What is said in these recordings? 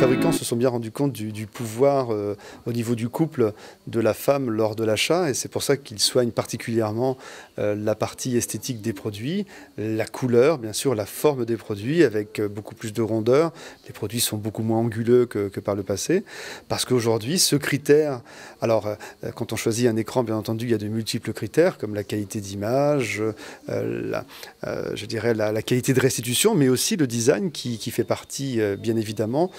fabricants se sont bien rendus compte du pouvoir au niveau du couple de la femme lors de l'achat, et c'est pour ça qu'ils soignent particulièrement la partie esthétique des produits, la couleur, bien sûr, la forme des produits avec beaucoup plus de rondeur. Les produits sont beaucoup moins anguleux que par le passé, parce qu'aujourd'hui, ce critère, alors quand on choisit un écran, bien entendu, il y a de multiples critères, comme la qualité d'image, je dirais la qualité de restitution, mais aussi le design qui fait partie, bien évidemment,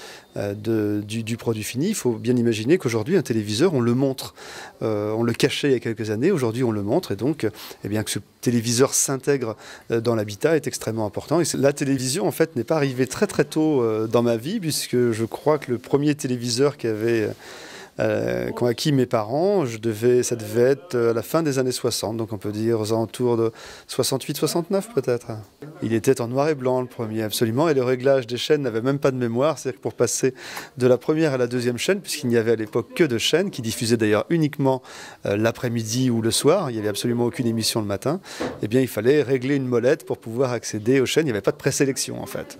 du produit fini. Il faut bien imaginer qu'aujourd'hui, un téléviseur, on le montre. On le cachait il y a quelques années, aujourd'hui on le montre, et donc eh bien, que ce téléviseur s'intègre dans l'habitat est extrêmement important. Et la télévision, en fait, n'est pas arrivée très très tôt dans ma vie, puisque je crois que le premier téléviseur qu'ont acquis mes parents, ça devait être à la fin des années 60, donc on peut dire aux alentours de 68-69 peut-être. Il était en noir et blanc le premier, absolument, et le réglage des chaînes n'avait même pas de mémoire, c'est-à-dire que pour passer de la première à la deuxième chaîne, puisqu'il n'y avait à l'époque que 2 chaînes, qui diffusaient d'ailleurs uniquement l'après-midi ou le soir, il n'y avait absolument aucune émission le matin, eh bien il fallait régler une molette pour pouvoir accéder aux chaînes, il n'y avait pas de présélection en fait.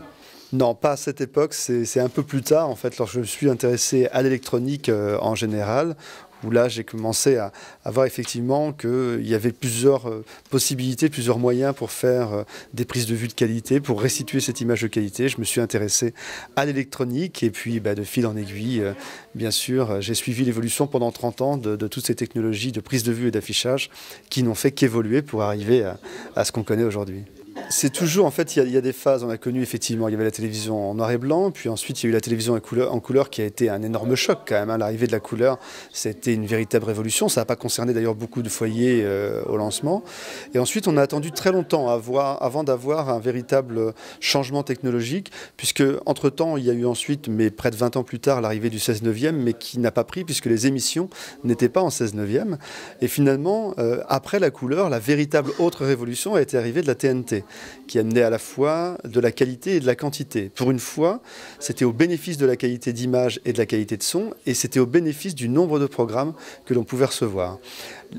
Non, pas à cette époque, c'est un peu plus tard, en fait, lorsque je me suis intéressé à l'électronique en général, où là j'ai commencé à voir effectivement qu'il y avait plusieurs possibilités, plusieurs moyens pour faire des prises de vue de qualité, pour restituer cette image de qualité. Je me suis intéressé à l'électronique, et puis de fil en aiguille, bien sûr, j'ai suivi l'évolution pendant 30 ans de toutes ces technologies de prise de vue et d'affichage qui n'ont fait qu'évoluer pour arriver à ce qu'on connaît aujourd'hui. C'est toujours, en fait, il y a des phases. On a connu, effectivement, il y avait la télévision en noir et blanc, puis ensuite il y a eu la télévision en couleur qui a été un énorme choc quand même. L'arrivée de la couleur, c'était une véritable révolution. Ça n'a pas concerné d'ailleurs beaucoup de foyers au lancement. Et ensuite, on a attendu très longtemps avant d'avoir un véritable changement technologique, puisque entre-temps, il y a eu ensuite, mais près de 20 ans plus tard, l'arrivée du 16/9, mais qui n'a pas pris, puisque les émissions n'étaient pas en 16/9. Et finalement, après la couleur, la véritable autre révolution a été arrivée de la TNT, qui amenait à la fois de la qualité et de la quantité. Pour une fois, c'était au bénéfice de la qualité d'image et de la qualité de son, et c'était au bénéfice du nombre de programmes que l'on pouvait recevoir.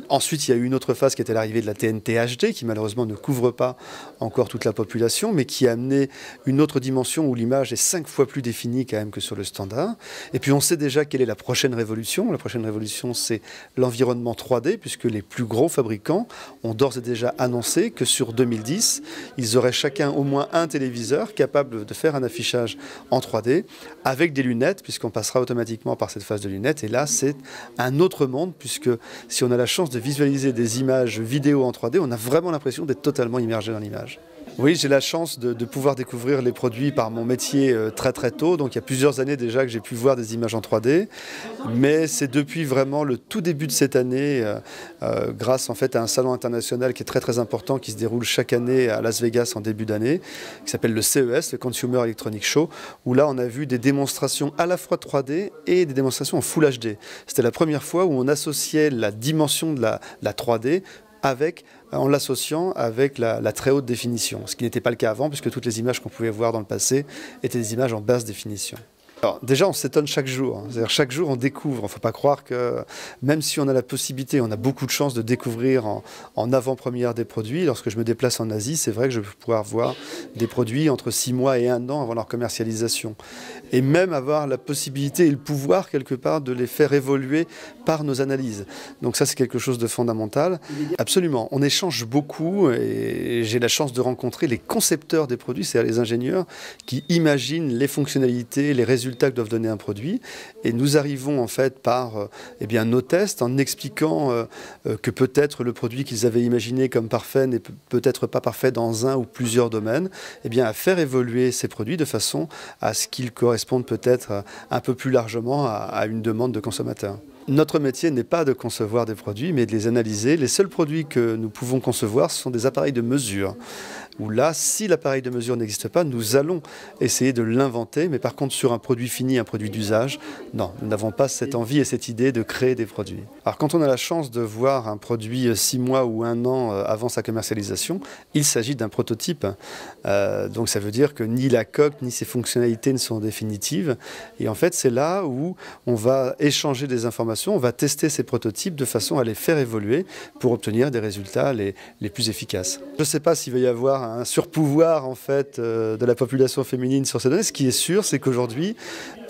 Ensuite, il y a eu une autre phase qui était l'arrivée de la TNT HD, qui malheureusement ne couvre pas encore toute la population, mais qui a amené une autre dimension où l'image est 5 fois plus définie quand même que sur le standard. Et puis on sait déjà quelle est la prochaine révolution. La prochaine révolution, c'est l'environnement 3D, puisque les plus gros fabricants ont d'ores et déjà annoncé que sur 2010, ils auraient chacun au moins un téléviseur capable de faire un affichage en 3D avec des lunettes, puisqu'on passera automatiquement par cette phase de lunettes. Et là, c'est un autre monde, puisque si on a la chance de visualiser des images vidéo en 3D, on a vraiment l'impression d'être totalement immergé dans l'image. Oui, j'ai la chance de pouvoir découvrir les produits par mon métier très très tôt, donc il y a plusieurs années déjà que j'ai pu voir des images en 3D, mais c'est depuis vraiment le tout début de cette année, grâce en fait à un salon international qui est très très important, qui se déroule chaque année à Las Vegas en début d'année, qui s'appelle le CES, le Consumer Electronics Show, où là on a vu des démonstrations à la fois 3D et des démonstrations en Full HD. C'était la première fois où on associait la dimension de la 3D en l'associant avec la très haute définition, ce qui n'était pas le cas avant, puisque toutes les images qu'on pouvait voir dans le passé étaient des images en basse définition. Alors, déjà, on s'étonne chaque jour. C'est-à-dire, chaque jour, on découvre. Il ne faut pas croire que, même si on a la possibilité, on a beaucoup de chance de découvrir en avant-première des produits. Lorsque je me déplace en Asie, c'est vrai que je vais pouvoir voir des produits entre 6 mois et 1 an avant leur commercialisation. Et même avoir la possibilité et le pouvoir, quelque part, de les faire évoluer par nos analyses. Donc ça, c'est quelque chose de fondamental. Absolument. On échange beaucoup, et j'ai la chance de rencontrer les concepteurs des produits, c'est-à-dire les ingénieurs qui imaginent les fonctionnalités, les résultats que doivent donner un produit, et nous arrivons en fait par nos tests en expliquant que peut-être le produit qu'ils avaient imaginé comme parfait n'est peut-être pas parfait dans un ou plusieurs domaines, à faire évoluer ces produits de façon à ce qu'ils correspondent peut-être un peu plus largement à une demande de consommateurs. Notre métier n'est pas de concevoir des produits, mais de les analyser. Les seuls produits que nous pouvons concevoir, ce sont des appareils de mesure. Où là, si l'appareil de mesure n'existe pas, nous allons essayer de l'inventer, mais par contre sur un produit fini, un produit d'usage, non, nous n'avons pas cette envie et cette idée de créer des produits. Alors quand on a la chance de voir un produit 6 mois ou 1 an avant sa commercialisation, il s'agit d'un prototype. Donc ça veut dire que ni la coque, ni ses fonctionnalités ne sont définitives. Et en fait, c'est là où on va échanger des informations formation, on va tester ces prototypes de façon à les faire évoluer pour obtenir des résultats les plus efficaces. Je ne sais pas s'il va y avoir un surpouvoir en fait, de la population féminine sur ces données. Ce qui est sûr, c'est qu'aujourd'hui,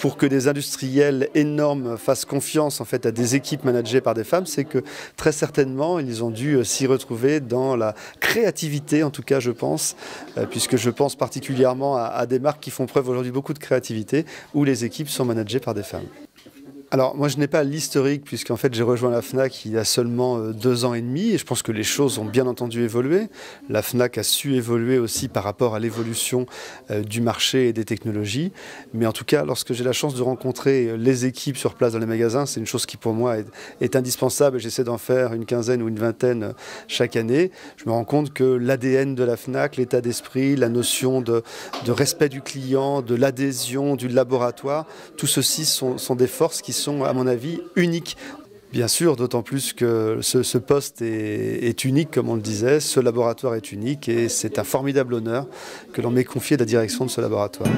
pour que des industriels énormes fassent confiance en fait, à des équipes managées par des femmes, c'est que très certainement, ils ont dû s'y retrouver dans la créativité, en tout cas je pense, puisque je pense particulièrement à des marques qui font preuve aujourd'hui beaucoup de créativité, où les équipes sont managées par des femmes. Alors moi je n'ai pas l'historique puisqu'en fait j'ai rejoint la Fnac il y a seulement 2 ans et demi et je pense que les choses ont bien entendu évolué. La Fnac a su évoluer aussi par rapport à l'évolution du marché et des technologies. Mais en tout cas lorsque j'ai la chance de rencontrer les équipes sur place dans les magasins, c'est une chose qui pour moi est indispensable et j'essaie d'en faire une quinzaine ou une vingtaine chaque année. Je me rends compte que l'ADN de la Fnac, l'état d'esprit, la notion de respect du client, de l'adhésion du laboratoire, tout ceci sont des forces qui sont à mon avis uniques. Bien sûr, d'autant plus que ce poste est unique, comme on le disait, ce laboratoire est unique et c'est un formidable honneur que l'on m'ait confié la direction de ce laboratoire.